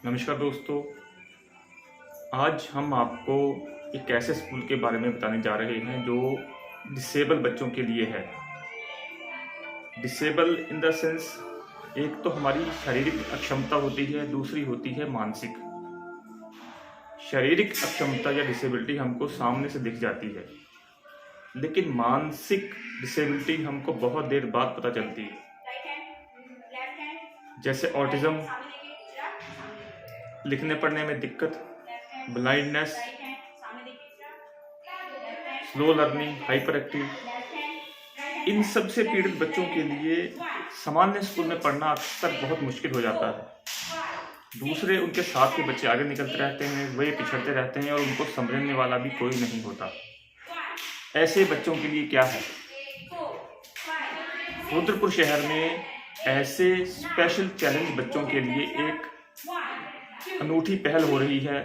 नमस्कार दोस्तों। आज हम आपको एक ऐसे स्कूल के बारे में बताने जा रहे हैं जो डिसेबल बच्चों के लिए है। डिसेबल इन द सेंस, एक तो हमारी शारीरिक अक्षमता होती है, दूसरी होती है मानसिक। शारीरिक अक्षमता या डिसेबिलिटी हमको सामने से दिख जाती है, लेकिन मानसिक डिसेबिलिटी हमको बहुत देर बाद पता चलती है। जैसे ऑटिज्म, लिखने पढ़ने में दिक्कत, blindness, slow learning, hyperactive, इन सब से पीड़ित बच्चों के लिए सामान्य स्कूल में पढ़ना अक्सर बहुत मुश्किल हो जाता है। दूसरे उनके साथ के बच्चे आगे निकलते रहते हैं, वे पिछड़ते रहते हैं और उनको समझने वाला भी कोई नहीं होता। ऐसे बच्चों के लिए क्या है? रुद्रपुर शहर में ऐसे स्पेशल चैलेंज बच्चों के लिए एक अनूठी पहल हो रही है।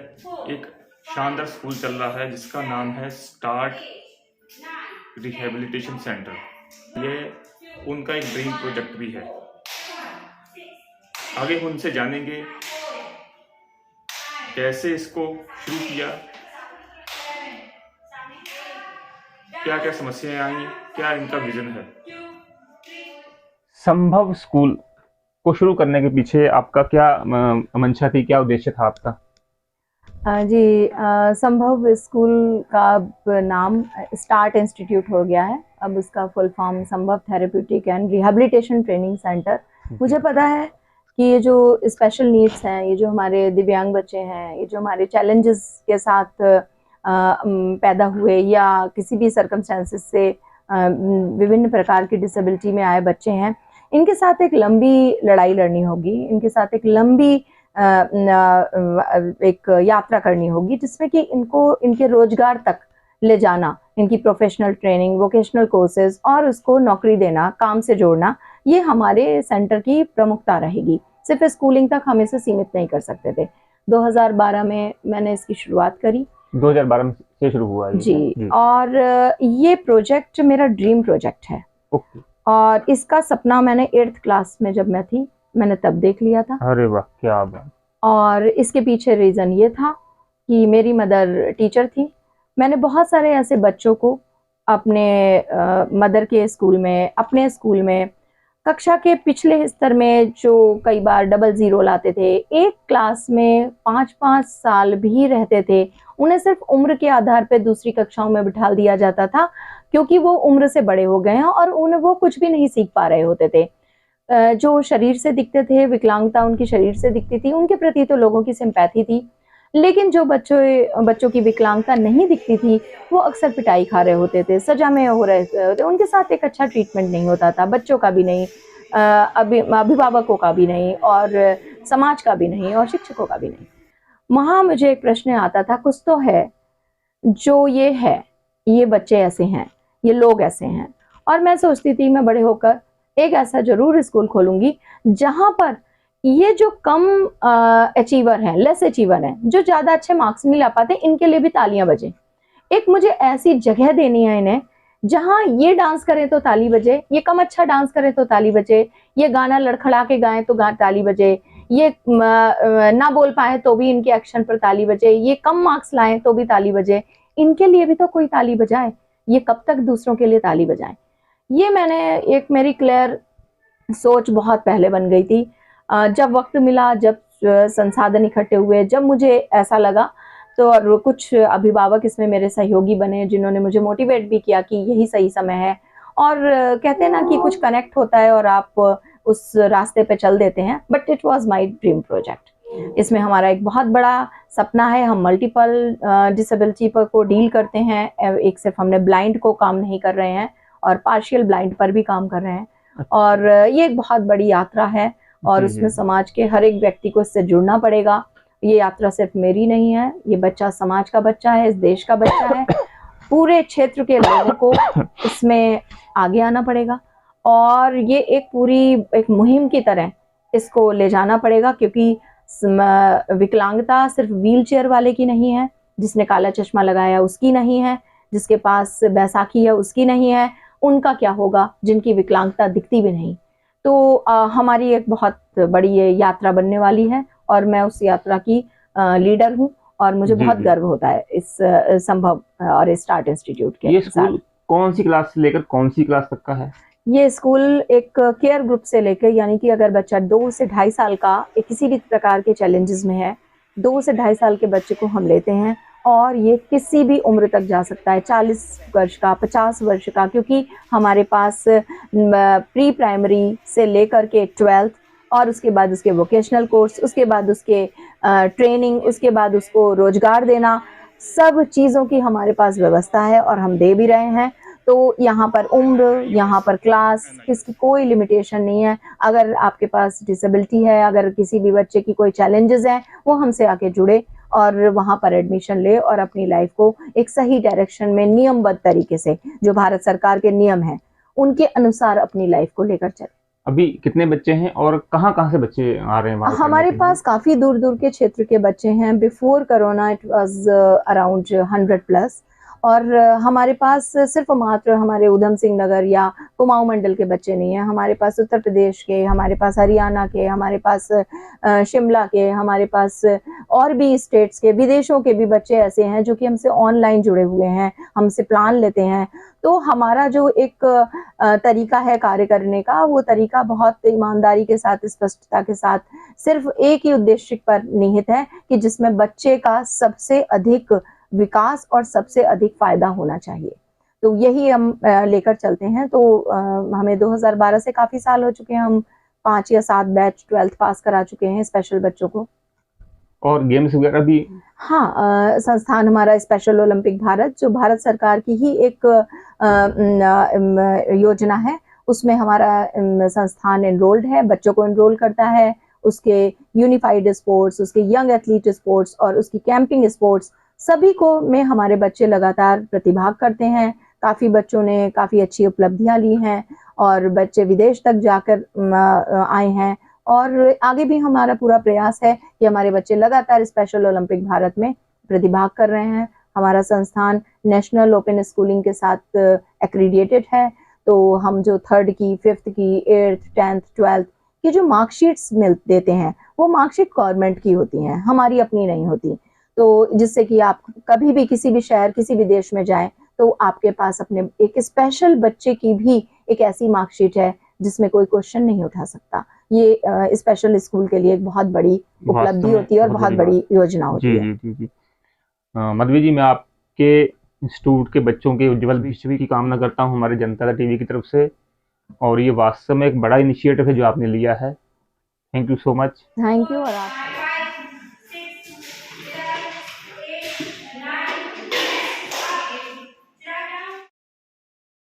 एक शानदार स्कूल चल रहा है जिसका नाम है स्टार्ट रिहैबिलिटेशन सेंटर। ये उनका एक ड्रीम प्रोजेक्ट भी है। आगे उनसे जानेंगे कैसे इसको शुरू किया, क्या क्या समस्याएं आई, क्या इनका विजन है। संभव स्कूल को शुरू करने के पीछे आपका क्या मंशा थी, क्या उद्देश्य था आपका? संभव स्कूल का अब नाम स्टार्ट इंस्टीट्यूट हो गया है। अब उसका फुल फॉर्म संभव therapeutic and rehabilitation training centre. मुझे पता है कि ये जो स्पेशल नीड्स हैं, ये जो हमारे दिव्यांग बच्चे हैं, ये जो हमारे चैलेंजेस के साथ पैदा हुए या किसी भी सर्कमस्टेंसेस से विभिन्न प्रकार की डिसेबिलिटी में आए बच्चे हैं, इनके साथ एक लंबी लड़ाई लड़नी होगी, इनके साथ एक लंबी एक यात्रा करनी होगी जिसमें कि इनको इनके रोजगार तक ले जाना, इनकी प्रोफेशनल ट्रेनिंग, वोकेशनल कोर्सेज और उसको नौकरी देना, काम से जोड़ना, ये हमारे सेंटर की प्रमुखता रहेगी। सिर्फ स्कूलिंग तक हम इसे सीमित नहीं कर सकते थे। 2012 में मैंने इसकी शुरुआत करी। 2012 से शुरू हुआ जी। और ये प्रोजेक्ट मेरा ड्रीम प्रोजेक्ट है। और इसका सपना मैंने 8th क्लास में जब मैं थी, मैंने तब देख लिया था। अरे वाह, क्या बात। और इसके पीछे रीज़न ये था कि मेरी मदर टीचर थी। मैंने बहुत सारे ऐसे बच्चों को अपने मदर के स्कूल में, अपने स्कूल में, कक्षा के पिछले स्तर में जो कई बार डबल ज़ीरो लाते थे, एक क्लास में 5-5 साल भी रहते थे, उन्हें सिर्फ उम्र के आधार पर दूसरी कक्षाओं में बिठा दिया जाता था क्योंकि वो उम्र से बड़े हो गए हैं और वो कुछ भी नहीं सीख पा रहे होते थे। जो शरीर से दिखते थे, विकलांगता उनकी शरीर से दिखती थी, उनके प्रति तो लोगों की सिंपैथी थी, लेकिन जो बच्चों की विकलांगता नहीं दिखती थी, वो अक्सर पिटाई खा रहे होते थे, सजा में हो रहे थे, उनके साथ एक अच्छा ट्रीटमेंट नहीं होता था, बच्चों का भी नहीं, अभिभावकों का भी नहीं, और समाज का भी नहीं, और शिक्षकों का भी नहीं। वहाँ मुझे एक प्रश्न आता था, कुछ तो है जो ये है, ये बच्चे ऐसे हैं, ये लोग ऐसे हैं। और मैं सोचती थी मैं बड़े होकर एक ऐसा जरूर स्कूल खोलूंगी जहां पर ये जो कम अचीवर हैं, लेस अचीवर हैं, जो ज्यादा अच्छे मार्क्स नहीं ला पाते, इनके लिए भी तालियां बजे। एक मुझे ऐसी जगह देनी है इन्हें जहां ये डांस करें तो ताली बजे, ये कम अच्छा डांस करें तो ताली बजे, ये गाना लड़खड़ा के गाएं तो ताली बजे, ये ना बोल पाए तो भी इनके एक्शन पर ताली बजे, ये कम मार्क्स लाएं तो भी ताली बजे। इनके लिए भी तो कोई ताली बजाए, ये कब तक दूसरों के लिए ताली बजाएं। ये मेरी क्लियर सोच बहुत पहले बन गई थी। जब वक्त मिला, जब संसाधन इकट्ठे हुए, जब मुझे ऐसा लगा, तो कुछ अभिभावक इसमें मेरे सहयोगी बने जिन्होंने मुझे मोटिवेट भी किया कि यही सही समय है। और कहते हैं ना कि कुछ कनेक्ट होता है और आप उस रास्ते पे चल देते हैं। But it was my dream project. इसमें हमारा एक बहुत बड़ा सपना है। हम मल्टीपल डिसेबिलिटी पर को डील करते हैं। एक सिर्फ हमने ब्लाइंड को काम नहीं कर रहे हैं और पार्शियल ब्लाइंड पर भी काम कर रहे हैं। और ये एक बहुत बड़ी यात्रा है और उसमें समाज के हर एक व्यक्ति को इससे जुड़ना पड़ेगा। ये यात्रा सिर्फ मेरी नहीं है, ये बच्चा समाज का बच्चा है, इस देश का बच्चा है। पूरे क्षेत्र के लोगों को इसमें आगे आना पड़ेगा और ये एक मुहिम की तरह इसको ले जाना पड़ेगा, क्योंकि विकलांगता सिर्फ व्हील चेयर वाले की नहीं है, जिसने काला चश्मा लगाया उसकी नहीं है, जिसके पास बैसाखी है उसकी नहीं है। उनका क्या होगा जिनकी विकलांगता दिखती भी नहीं। तो हमारी एक बहुत बड़ी ये यात्रा बनने वाली है और मैं उस यात्रा की लीडर हूँ और मुझे जी, बहुत जी। गर्व होता है इस संभव और स्टार्ट इंस्टीट्यूट के ये साथ। स्कूल कौन सी क्लास से लेकर कौन सी क्लास तक का है? ये स्कूल एक केयर ग्रुप से लेकर, यानी कि अगर बच्चा 2 से ढाई साल का किसी भी प्रकार के चैलेंजेस में है, 2 से ढाई साल के बच्चे को हम लेते हैं और ये किसी भी उम्र तक जा सकता है, 40 वर्ष का, 50 वर्ष का, क्योंकि हमारे पास प्री प्राइमरी से लेकर के 12th और उसके बाद उसके वोकेशनल कोर्स, उसके बाद उसके ट्रेनिंग, उसके बाद उसको रोजगार देना, सब चीज़ों की हमारे पास व्यवस्था है और हम दे भी रहे हैं। तो यहाँ पर उम्र, यहाँ पर क्लास, किसकी कोई लिमिटेशन नहीं है। अगर आपके पास डिसेबिलिटी है, अगर किसी भी बच्चे की कोई चैलेंजेस हैं, वो हमसे आके जुड़े और वहाँ पर एडमिशन ले और अपनी लाइफ को एक सही डायरेक्शन में नियमबद्ध तरीके से, जो भारत सरकार के नियम हैं, उनके अनुसार अपनी लाइफ को लेकर चले। अभी कितने बच्चे हैं और कहाँ-कहाँ से बच्चे आ रहे हैं वहाँ पढ़ने हमारे के लिए? पास काफ़ी दूर-दूर के क्षेत्र के बच्चे हैं। Before corona it was around 100 plus और हमारे पास सिर्फ़ मात्र हमारे ऊधम सिंह नगर या कुमाऊँ मंडल के बच्चे नहीं हैं। हमारे पास उत्तर प्रदेश के, हमारे पास हरियाणा के, हमारे पास शिमला के, हमारे पास और भी स्टेट्स के, विदेशों के भी बच्चे ऐसे हैं जो कि हमसे ऑनलाइन जुड़े हुए हैं, हमसे प्लान लेते हैं। तो हमारा जो एक तरीका है कार्य करने का, वो तरीका बहुत ईमानदारी के साथ, स्पष्टता के साथ सिर्फ एक ही उद्देश्य पर निहित है कि जिसमें बच्चे का सबसे अधिक विकास और सबसे अधिक फायदा होना चाहिए। तो यही हम लेकर चलते हैं। तो हमें 2012 से काफ़ी साल हो चुके हैं, हम 5 या 7 बैच 12th पास करा चुके हैं स्पेशल बच्चों को। और गेम्स वगैरह भी? हाँ, संस्थान हमारा स्पेशल ओलंपिक भारत, जो भारत सरकार की ही एक योजना है, उसमें हमारा संस्थान एनरोल्ड है, बच्चों को एनरोल करता है। उसके यूनिफाइड स्पोर्ट्स, उसके यंग एथलीट स्पोर्ट्स और उसकी कैंपिंग स्पोर्ट्स, सभी को में हमारे बच्चे लगातार प्रतिभाग करते हैं। काफ़ी बच्चों ने काफ़ी अच्छी उपलब्धियां ली हैं और बच्चे विदेश तक जाकर आए हैं और आगे भी हमारा पूरा प्रयास है कि हमारे बच्चे लगातार स्पेशल ओलंपिक भारत में प्रतिभाग कर रहे हैं। हमारा संस्थान नेशनल ओपन स्कूलिंग के साथ एक्रीडिएटेड है। तो हम जो 3rd की, 5th की, 8th, 10th, 12th की जो मार्कशीट्स देते हैं, वो मार्कशीट गवर्नमेंट की होती हैं, हमारी अपनी नहीं होती। तो जिससे कि आप कभी भी किसी भी शहर, किसी भी देश में जाएं, तो आपके पास अपने एक स्पेशल बच्चे की भी एक ऐसी मार्कशीट है जिसमें कोई क्वेश्चन नहीं उठा सकता। ये स्पेशल स्कूल के लिए एक बहुत बड़ी वास्तव उपलब्धि में होती है और बहुत बहुत बड़ी बड़ी योजना होती जी, है। जी, जी, जी। मधवी जी, मैं आपके इंस्टीट्यूट के बच्चों के उज्जवल भविष्य की कामना करता हूँ हमारे जनता टीवी की तरफ से, और ये वास्तव में एक बड़ा इनिशिएटिव है जो आपने लिया है। Thank you so much. Thank you. और आप